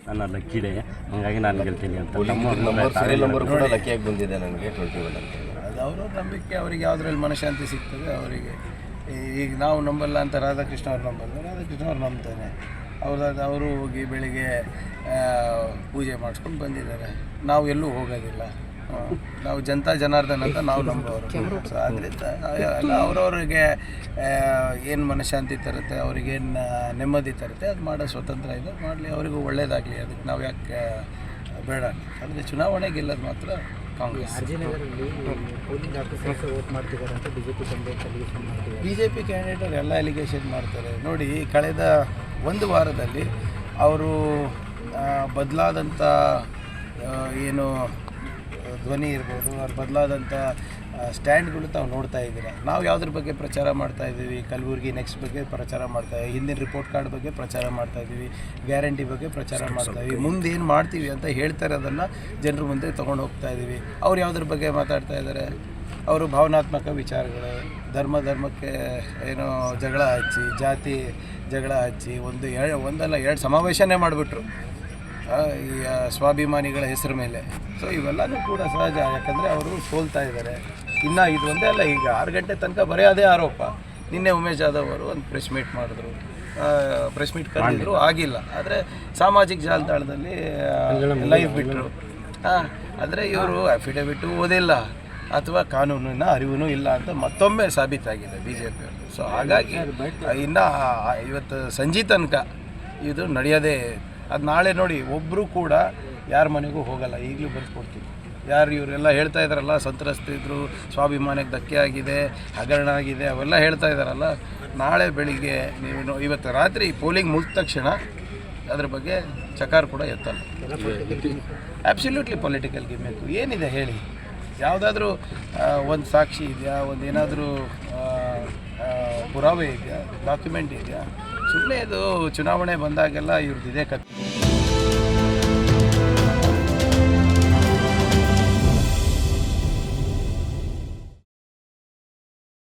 ನನ್ನ ಲಕ್ಕಿಡೆ, ಹಂಗಾಗಿ ನಾನು ಗೆಲ್ತೀನಿ ಅಂತ. ಸೀರಿಯಲ್ ನಂಬರ್ ಕೂಡ ಲಕ್ಕಿಯಾಗಿ ಬಂದಿದೆ ನನಗೆ 21 ಅಂತ. ಅದು ಅವ್ರವ್ರ ನಂಬಿಕೆ, ಅವರಿಗೆ ಯಾವುದ್ರಲ್ಲಿ ಮನಃಶಾಂತಿ ಸಿಗ್ತದೆ ಅವರಿಗೆ. ಈಗ ನಾವು ನಂಬಲ್ಲ ಅಂತ ರಾಧಾಕೃಷ್ಣ ಅವ್ರು ನಂಬಲ್ಲ, ರಾಧಾಕೃಷ್ಣ ಅವ್ರು ನಂಬ್ತಾನೆ. ಅವರು ಹೋಗಿ ಬೆಳಿಗ್ಗೆ ಪೂಜೆ ಮಾಡಿಸ್ಕೊಂಡು ಬಂದಿದ್ದಾರೆ. ನಾವು ಎಲ್ಲೂ ಹೋಗೋದಿಲ್ಲ, ನಾವು ಜನತಾ ಜನಾರ್ದನ್ ಅಂತ ನಾವು ನಂಬೋರು. ಸೊ ಆದ್ದರಿಂದ ಎಲ್ಲ ಅವ್ರವ್ರಿಗೆ ಏನು ಮನಃಶಾಂತಿ ತರುತ್ತೆ, ಅವ್ರಿಗೇನು ನೆಮ್ಮದಿ ತರುತ್ತೆ ಅದು ಮಾಡೋ ಸ್ವತಂತ್ರ ಇದೆ, ಮಾಡಲಿ, ಅವರಿಗೂ ಒಳ್ಳೇದಾಗಲಿ. ಅದಕ್ಕೆ ನಾವು ಯಾಕೆ ಬೇಡ. ಅಂದರೆ ಚುನಾವಣೆ ಗೆಲ್ಲೋದು ಮಾತ್ರ ಕಾಂಗ್ರೆಸ್. BJP ಕ್ಯಾಂಡಿಡೇಟ್ ಎಲ್ಲ ಎಲಿಗೇಷನ್ ಮಾಡ್ತಾರೆ ನೋಡಿ. ಕಳೆದ ಒಂದು ವಾರದಲ್ಲಿ ಅವರು ಬದಲಾದಂಥ ಏನು ಧ್ವನಿ ಇರ್ಬೋದು, ಅವ್ರು ಬದಲಾದಂಥ ಸ್ಟ್ಯಾಂಡ್ಗಳು ತಾವು ನೋಡ್ತಾ ಇದ್ದೀರಾ. ನಾವು ಯಾವುದ್ರ ಬಗ್ಗೆ ಪ್ರಚಾರ ಮಾಡ್ತಾಯಿದ್ದೀವಿ, ಕಲಬುರಗಿ ನೆಕ್ಸ್ಟ್ ಬಗ್ಗೆ ಪ್ರಚಾರ ಮಾಡ್ತಾಯಿದ್ದೀವಿ, ಹಿಂದಿನ ರಿಪೋರ್ಟ್ ಕಾರ್ಡ್ ಬಗ್ಗೆ ಪ್ರಚಾರ ಮಾಡ್ತಾಯಿದ್ದೀವಿ, ಗ್ಯಾರಂಟಿ ಬಗ್ಗೆ ಪ್ರಚಾರ ಮಾಡ್ತಾಯಿದ್ದೀವಿ, ಮುಂದೆ ಏನು ಮಾಡ್ತೀವಿ ಅಂತ ಹೇಳ್ತಾರೆ, ಅದನ್ನು ಜನರ ಮುಂದೆ ತೊಗೊಂಡು ಹೋಗ್ತಾ ಇದ್ದೀವಿ. ಅವ್ರು ಯಾವುದ್ರ ಬಗ್ಗೆ ಮಾತಾಡ್ತಾ ಇದ್ದಾರೆ, ಅವರು ಭಾವನಾತ್ಮಕ ವಿಚಾರಗಳು, ಧರ್ಮಕ್ಕೆ ಏನೋ ಜಗಳ ಹಚ್ಚಿ, ಜಾತಿ ಜಗಳ ಹಚ್ಚಿ ಒಂದಲ್ಲ ಎರಡು ಸಮಾವೇಶನೇ ಮಾಡಿಬಿಟ್ರು ಈ ಸ್ವಾಭಿಮಾನಿಗಳ ಹೆಸರು ಮೇಲೆ. ಸೊ ಇವೆಲ್ಲನೂ ಕೂಡ ಸಹಜ, ಯಾಕಂದರೆ ಅವರು ಸೋಲ್ತಾ ಇದ್ದಾರೆ. ಇನ್ನು ಇದು ಒಂದೇ ಅಲ್ಲ, ಈಗ 6 ಗಂಟೆ ತನಕ ಬರೀ ಅದೇ ಆರೋಪ. ನಿನ್ನೆ ಉಮೇಶ್ ಜಾಧವ್ ಅವರು ಒಂದು ಪ್ರೆಸ್ ಮೀಟ್ ಮಾಡಿದ್ರು, ಪ್ರೆಸ್ ಮೀಟ್ ಕರೆದಿದ್ರು, ಆಗಿಲ್ಲ. ಆದರೆ ಸಾಮಾಜಿಕ ಜಾಲತಾಣದಲ್ಲಿ ಲೈವ್ ಬಿಟ್ಟರು. ಆದರೆ ಇವರು ಅಫಿಡವಿಟು ಓದಿಲ್ಲ ಅಥವಾ ಕಾನೂನಿನ ಅರಿವು ಇಲ್ಲ ಅಂತ ಮತ್ತೊಮ್ಮೆ ಸಾಬೀತಾಗಿದೆ BJP ಅವರು. ಸೊ ಹಾಗಾಗಿ ಇನ್ನು ಇವತ್ತು ಸಂಜೆ ತನಕ ಇದು ನಡೆಯೋದೇ. ಅದು ನಾಳೆ ನೋಡಿ, ಒಬ್ಬರು ಕೂಡ ಯಾರ ಮನೆಗೂ ಹೋಗಲ್ಲ. ಈಗಲೂ ಬರ್ಸ್ಕೊಡ್ತೀವಿ. ಯಾರು ಇವರೆಲ್ಲ ಹೇಳ್ತಾ ಇದ್ದಾರಲ್ಲ, ಸಂತ್ರಸ್ತಿದ್ರು, ಸ್ವಾಭಿಮಾನಕ್ಕೆ ಧಕ್ಕೆ ಆಗಿದೆ, ಹಗರಣ ಆಗಿದೆ, ಅವೆಲ್ಲ ಹೇಳ್ತಾ ಇದ್ದಾರಲ್ಲ, ನಾಳೆ ಬೆಳಿಗ್ಗೆ ನೀವು ಇವತ್ತು ರಾತ್ರಿ ಪೋಲಿಂಗ್ ಮುಗಿದ ತಕ್ಷಣ ಅದ್ರ ಬಗ್ಗೆ ಚಕಾರ ಕೂಡ ಎತ್ತಲ್ಲ. ಆ್ಯಬ್ಸಲ್ಯೂಟ್ಲಿ ಪೊಲಿಟಿಕಲ್ ಗಿಮ್ಮಿಕ್ಕು ಏನಿದೆ ಹೇಳಿ? ಯಾವುದಾದ್ರೂ ಒಂದು ಸಾಕ್ಷಿ ಇದೆಯಾ, ಒಂದು ಏನಾದರೂ ಪುರಾವೆ ಇದೆಯಾ, ಡಾಕ್ಯುಮೆಂಟ್ ಇದೆಯಾ? ಸುಮ್ಮನೆ ಇದು ಚುನಾವಣೆ ಬಂದಾಗೆಲ್ಲ ಇವ್ರದ್ದಿದೆ ಕತೆ.